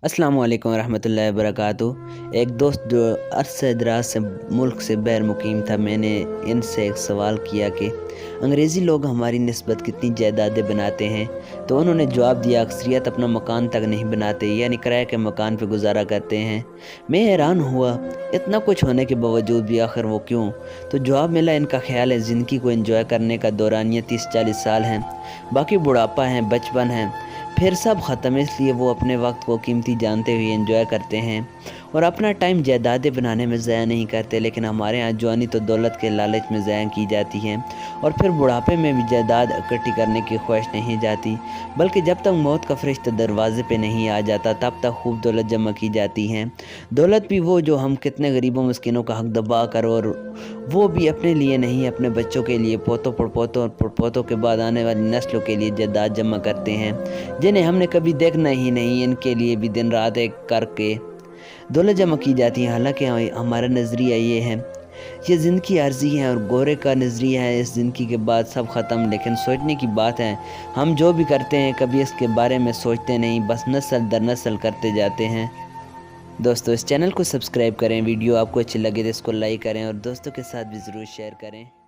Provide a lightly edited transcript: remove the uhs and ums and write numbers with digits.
अस्सलाम वालेकुम रहमतुल्लाहि वबरकातुहू। एक दोस्त जो अरसे दराज से मुल्क से बैर मुकीम था, मैंने इनसे एक सवाल किया कि अंग्रेज़ी लोग हमारी निस्बत कितनी जायदादें बनाते हैं। तो उन्होंने जवाब दिया, अक्सरियत अपना मकान तक नहीं बनाते, यानी किराए के मकान पर गुजारा करते हैं। मैं हैरान हुआ, इतना कुछ होने के बावजूद भी आखिर वो क्यों? तो जवाब मिला, इनका ख्याल है ज़िंदगी को एंजॉय करने का दौरानिया 30-40 साल हैं, बाकी बुढ़ापा है, बचपन है, फिर सब ख़त्म। इसलिए वो अपने वक्त को कीमती जानते हुए एंजॉय करते हैं और अपना टाइम जायदादें बनाने में ज़ाया नहीं करते। लेकिन हमारे यहाँ जवानी तो दौलत के लालच में ज़ाया की जाती है और फिर बुढ़ापे में भी जायदाद इकट्ठी करने की ख्वाहिश नहीं जाती, बल्कि जब तक मौत का फरिश्ता दरवाजे पे नहीं आ जाता तब तक खूब दौलत जमा की जाती है। दौलत भी वो जो हम कितने गरीबों मिस्किनों का हक दबा कर, और वो भी अपने लिए नहीं, अपने बच्चों के लिए, पोतों पड़पोतों और पड़पोतों के बाद आने वाली नस्लों के लिए जायदाद जमा करते हैं, जिन्हें हमने कभी देखना ही नहीं। इनके लिए भी दिन रात एक करके दौलत जमा की जाती है। हालांकि हमारा नज़रिया ये है, ये ज़िंदगी आर्जी है और गोरे का नज़रिया है, इस ज़िंदगी के बाद सब ख़त्म। लेकिन सोचने की बात है, हम जो भी करते हैं कभी इसके बारे में सोचते नहीं, बस नस्ल दर नस्ल करते जाते हैं। दोस्तों, इस चैनल को सब्सक्राइब करें, वीडियो आपको अच्छी लगे तो इसको लाइक करें और दोस्तों के साथ भी ज़रूर शेयर करें।